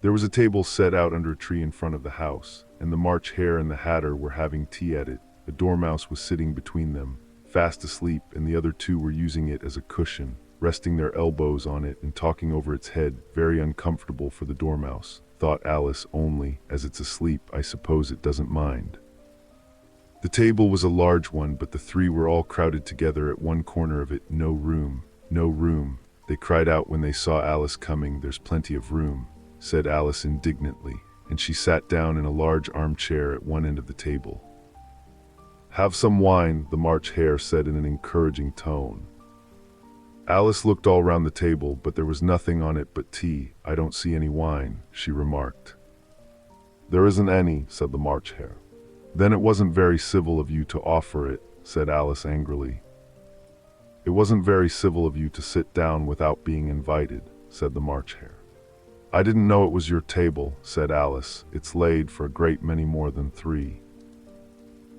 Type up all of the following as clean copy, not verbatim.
There was a table set out under a tree in front of the house, and the March Hare and the Hatter were having tea at it. A dormouse was sitting between them, fast asleep, and the other two were using it as a cushion, resting their elbows on it and talking over its head. Very uncomfortable for the dormouse, thought Alice, only, as it's asleep, I suppose it doesn't mind. The table was a large one, but the three were all crowded together at one corner of it. No room, no room, they cried out when they saw Alice coming. There's plenty of room, said Alice indignantly, and she sat down in a large armchair at one end of the table. Have some wine, the March Hare said in an encouraging tone. Alice looked all round the table, but there was nothing on it but tea. I don't see any wine, she remarked. There isn't any, said the March Hare. Then it wasn't very civil of you to offer it, said Alice angrily. It wasn't very civil of you to sit down without being invited, said the March Hare. I didn't know it was your table, said Alice. It's laid for a great many more than three.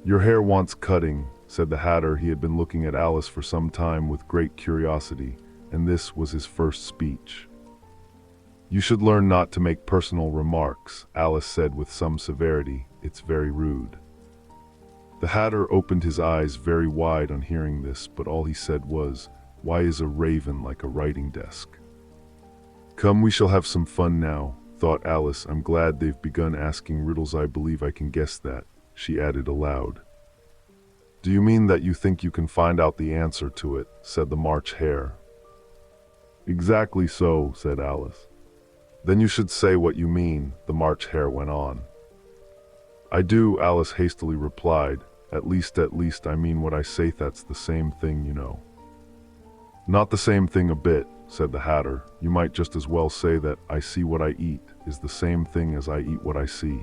Your hair wants cutting, said the Hatter. He had been looking at Alice for some time with great curiosity, and this was his first speech. You should learn not to make personal remarks, Alice said with some severity. It's very rude. The Hatter opened his eyes very wide on hearing this, but all he said was, Why is a raven like a writing desk? Come, we shall have some fun now, thought Alice. I'm glad they've begun asking riddles. I believe I can guess that, she added aloud. Do you mean that you think you can find out the answer to it? Said the March Hare. Exactly so, said Alice. Then you should say what you mean, the March Hare went on. I do, Alice hastily replied. At least I mean what I say. That's the same thing, you know. Not the same thing a bit, said the Hatter. You might just as well say that I see what I eat is the same thing as I eat what I see.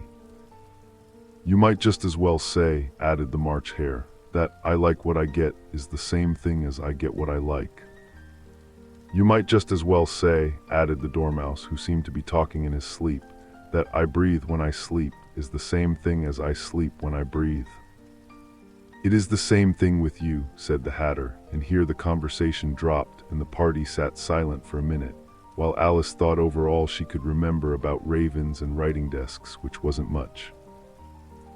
You might just as well say, added the March Hare, that I like what I get is the same thing as I get what I like. You might just as well say, added the Dormouse, who seemed to be talking in his sleep, that I breathe when I sleep is the same thing as I sleep when I breathe. It is the same thing with you, said the Hatter, and here the conversation dropped and the party sat silent for a minute, while Alice thought over all she could remember about ravens and writing desks, which wasn't much.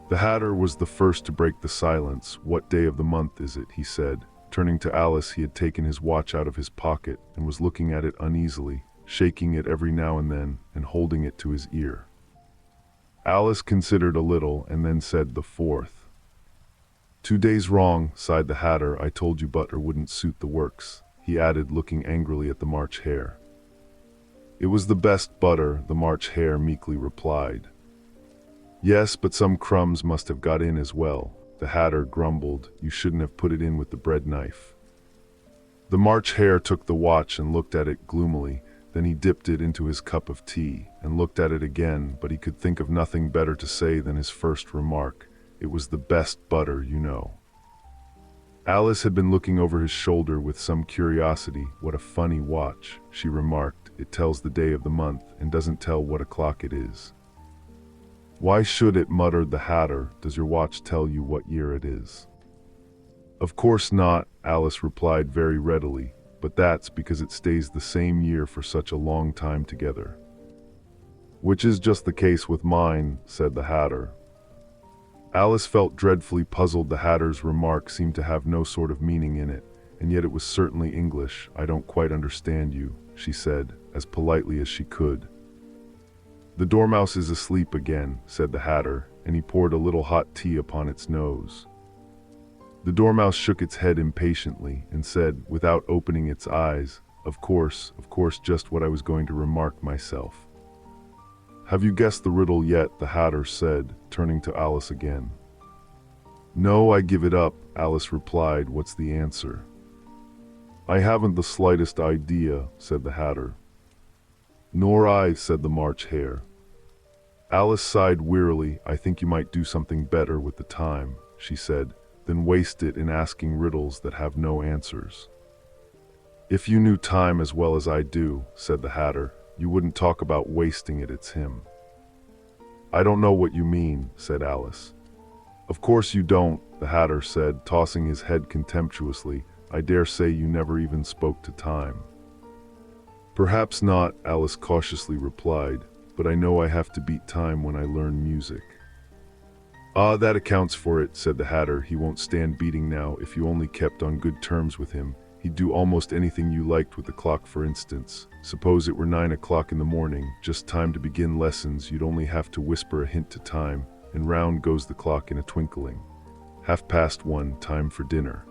The Hatter was the first to break the silence. What day of the month is it? He said. Turning to Alice, he had taken his watch out of his pocket and was looking at it uneasily, shaking it every now and then and holding it to his ear. Alice considered a little and then said, the 4th. 2 days wrong, sighed the Hatter. I told you butter wouldn't suit the works, he added, looking angrily at the March Hare. It was the best butter, the March Hare meekly replied. Yes, but some crumbs must have got in as well, the Hatter grumbled. You shouldn't have put it in with the bread knife. The March Hare took the watch and looked at it gloomily. Then he dipped it into his cup of tea and looked at it again, but he could think of nothing better to say than his first remark. It was the best butter, you know. Alice had been looking over his shoulder with some curiosity. What a funny watch, she remarked. It tells the day of the month and doesn't tell what o'clock it is. Why should it? Muttered the Hatter. Does your watch tell you what year it is? Of course not, Alice replied very readily. But that's because it stays the same year for such a long time together. Which is just the case with mine, said the Hatter. Alice felt dreadfully puzzled. The Hatter's remark seemed to have no sort of meaning in it, and yet it was certainly English. I don't quite understand you, she said, as politely as she could. The Dormouse is asleep again, said the Hatter, and he poured a little hot tea upon its nose. The Dormouse shook its head impatiently and said, without opening its eyes, Of course, just what I was going to remark myself. Have you guessed the riddle yet? The Hatter said, turning to Alice again. No, I give it up, Alice replied. What's the answer? I haven't the slightest idea, said the Hatter. Nor I, said the March Hare. Alice sighed wearily. I think you might do something better with the time, she said, than waste it in asking riddles that have no answers. If you knew time as well as I do, said the Hatter, you wouldn't talk about wasting it. It's him. I don't know what you mean, said Alice. Of course you don't, the Hatter said, tossing his head contemptuously. I dare say you never even spoke to time. Perhaps not, Alice cautiously replied, but I know I have to beat time when I learn music." "Ah, that accounts for it," said the Hatter. "He won't stand beating now. If you only kept on good terms with him, he'd do almost anything you liked with the clock, for instance. Suppose it were 9 o'clock in the morning, just time to begin lessons. You'd only have to whisper a hint to time, and round goes the clock in a twinkling. 1:30, time for dinner."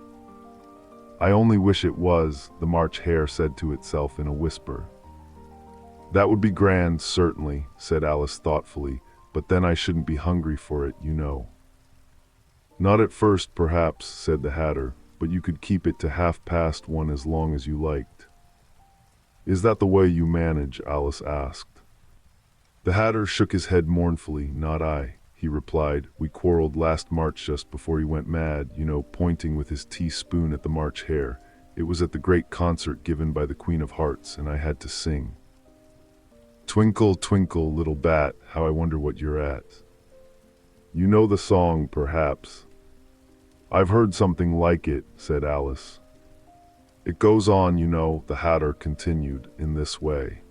"I only wish it was," the March Hare said to itself in a whisper. "That would be grand, certainly," said Alice thoughtfully, "but then I shouldn't be hungry for it, you know." "Not at first, perhaps," said the Hatter, "but you could keep it to 1:30 as long as you liked." "Is that the way you manage?" Alice asked. The Hatter shook his head mournfully. "Not I," he replied. "We quarreled last March just before he went mad, you know," pointing with his teaspoon at the March Hare. "It was at the great concert given by the Queen of Hearts, and I had to sing. 'Twinkle, twinkle, little bat, how I wonder what you're at.' You know the song, perhaps?" "I've heard something like it," said Alice. "It goes on, you know," the Hatter continued, "in this way.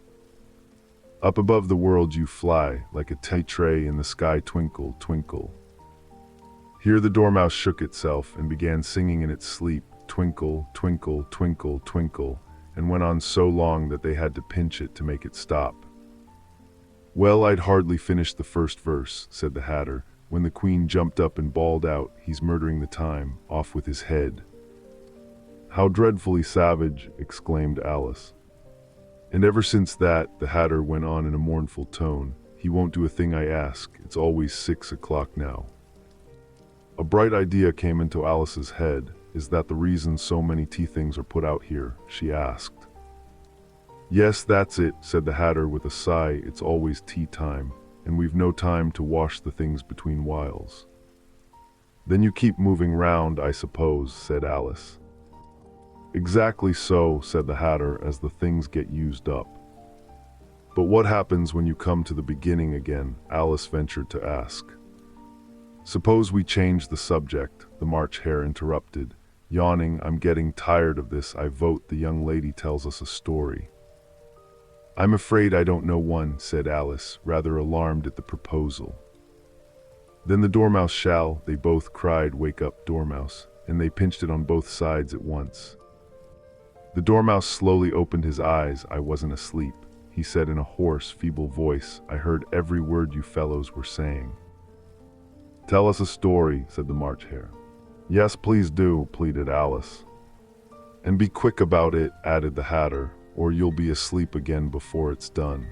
Up above the world you fly, like a tea tray in the sky, twinkle, twinkle." Here the Dormouse shook itself and began singing in its sleep, "Twinkle, twinkle, twinkle, twinkle," and went on so long that they had to pinch it to make it stop. "Well, I'd hardly finished the first verse," said the Hatter, when the Queen jumped up and bawled out, "He's murdering the time, off with his head." "How dreadfully savage!" exclaimed Alice. "And ever since that," the Hatter went on in a mournful tone, "he won't do a thing I ask. It's always 6 o'clock now." A bright idea came into Alice's head. "Is that the reason so many tea things are put out here?" she asked. "Yes, that's it," said the Hatter with a sigh. "It's always tea time, and we've no time to wash the things between whiles." "Then you keep moving round, I suppose," said Alice. "Exactly so," said the Hatter, "as the things get used up." "But what happens when you come to the beginning again?" Alice ventured to ask. "Suppose we change the subject," the March Hare interrupted, yawning. "I'm getting tired of this. I vote the young lady tells us a story." "I'm afraid I don't know one," said Alice, rather alarmed at the proposal. "Then the Dormouse shall," they both cried. "Wake up, Dormouse," and they pinched it on both sides at once. The Dormouse slowly opened his eyes. "I wasn't asleep," he said in a hoarse, feeble voice. "I heard every word you fellows were saying." "Tell us a story," said the March Hare. "Yes, please do," pleaded Alice. "And be quick about it," added the Hatter, "or you'll be asleep again before it's done."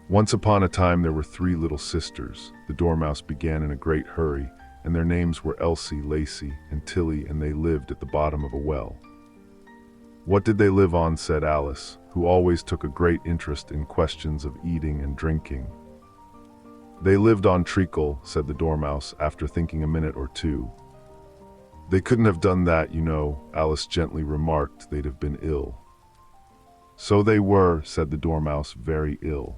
"Once upon a time there were 3 little sisters," the Dormouse began in a great hurry, "and their names were Elsie, Lacey, and Tilly, and they lived at the bottom of a well." "What did they live on?" said Alice, who always took a great interest in questions of eating and drinking. "They lived on treacle," said the Dormouse, after thinking a minute or two. "They couldn't have done that, you know," Alice gently remarked. "They'd have been ill." "So they were," said the Dormouse, "very ill."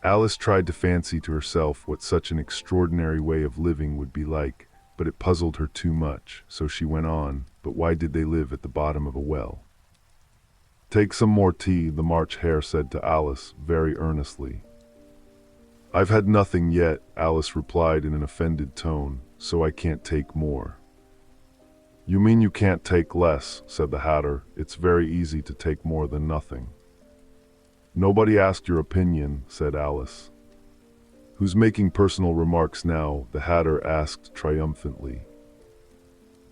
Alice tried to fancy to herself what such an extraordinary way of living would be like, but it puzzled her too much, so she went on. "But why did they live at the bottom of a well?" "Take some more tea," the March Hare said to Alice, very earnestly. "I've had nothing yet," Alice replied in an offended tone, "so I can't take more." "You mean you can't take less," said the Hatter. "It's very easy to take more than nothing." "Nobody asked your opinion," said Alice. "Who's making personal remarks now?" the Hatter asked triumphantly.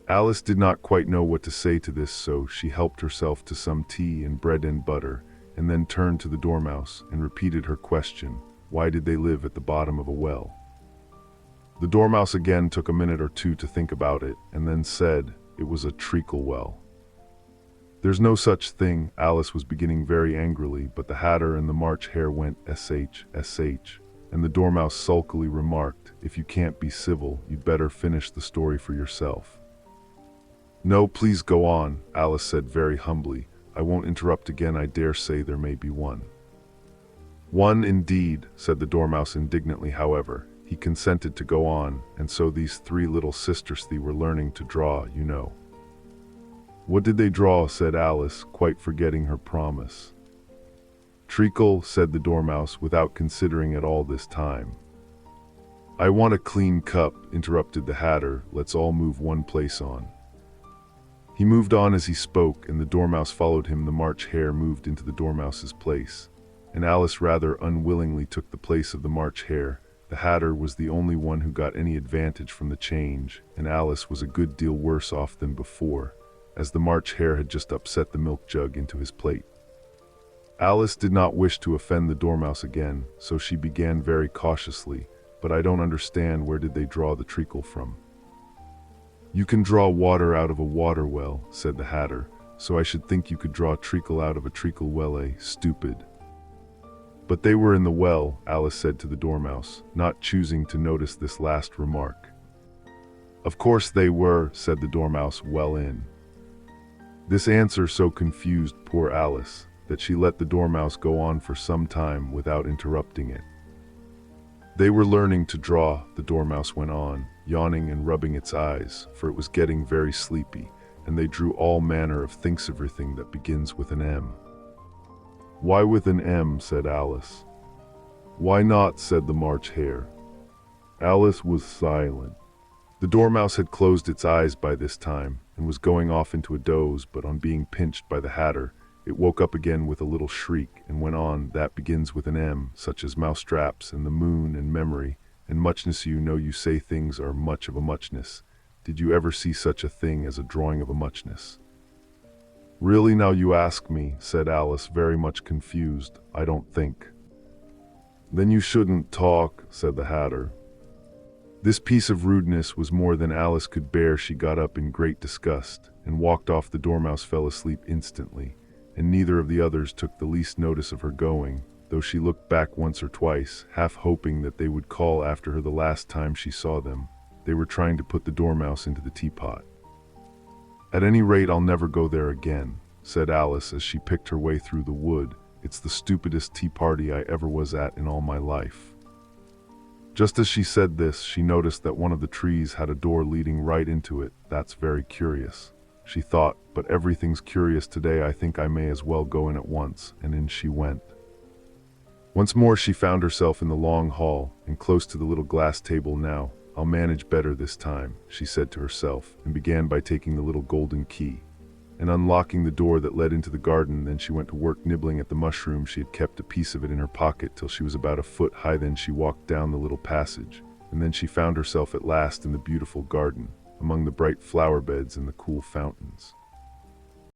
Alice did not quite know what to say to this, so she helped herself to some tea and bread and butter, and then turned to the Dormouse and repeated her question. Why did they live at the bottom of a well? The Dormouse again took a minute or two to think about it, and then said, "It was a treacle well." "There's no such thing," Alice was beginning very angrily, but the Hatter and the March Hare went sh, and the Dormouse sulkily remarked, "If you can't be civil, you'd better finish the story for yourself." "No, please go on," Alice said very humbly. "I won't interrupt again. I dare say there may be one." "One indeed," said the Dormouse indignantly. However, he consented to go on, and so these 3 little sisters were learning to draw, you know. "What did they draw?" said Alice, quite forgetting her promise. Treacle, said the Dormouse without considering at all this time. I want a clean cup, interrupted the Hatter. Let's all move one place on. He moved on as he spoke, and the Dormouse followed him. The March Hare moved into the Dormouse's place, and Alice rather unwillingly took the place of the March Hare. The Hatter was the only one who got any advantage from the change, and Alice was a good deal worse off than before, as the March Hare had just upset the milk jug into his plate. Alice did not wish to offend the Dormouse again, so she began very cautiously, but I don't understand, where did they draw the treacle from? You can draw water out of a water well, said the Hatter, so I should think you could draw treacle out of a treacle well, stupid. But they were in the well, Alice said to the Dormouse, not choosing to notice this last remark. Of course they were, said the Dormouse, well in. This answer so confused poor Alice that she let the Dormouse go on for some time without interrupting it. They were learning to draw, the Dormouse went on, yawning and rubbing its eyes, for it was getting very sleepy, and they drew all manner of things, everything that begins with an M. Why with an M, said Alice. Why not, said the March Hare. Alice was silent. The Dormouse had closed its eyes by this time, and was going off into a doze, but on being pinched by the Hatter, it woke up again with a little shriek, and went on, that begins with an M, such as mousetraps, and the moon, and memory, and muchness. You know, you say things are much of a muchness. Did you ever see such a thing as a drawing of a muchness? Really, now you ask me, said Alice, very much confused. I don't think. Then you shouldn't talk, said the Hatter. This piece of rudeness was more than Alice could bear. She got up in great disgust, and walked off. The Dormouse fell asleep instantly, and neither of the others took the least notice of her going, though she looked back once or twice, half hoping that they would call after her the last time she saw them. They were trying to put the Dormouse into the teapot. At any rate, I'll never go there again, said Alice as she picked her way through the wood. It's the stupidest tea party I ever was at in all my life. Just as she said this, she noticed that one of the trees had a door leading right into it. That's very curious, she thought, but everything's curious today. I think I may as well go in at once, and in she went. Once more she found herself in the long hall, and close to the little glass table. Now, I'll manage better this time, she said to herself, and began by taking the little golden key and unlocking the door that led into the garden. Then she went to work nibbling at the mushroom. She had kept a piece of it in her pocket till she was about a foot high. Then she walked down the little passage, and then she found herself at last in the beautiful garden, among the bright flower beds and the cool fountains.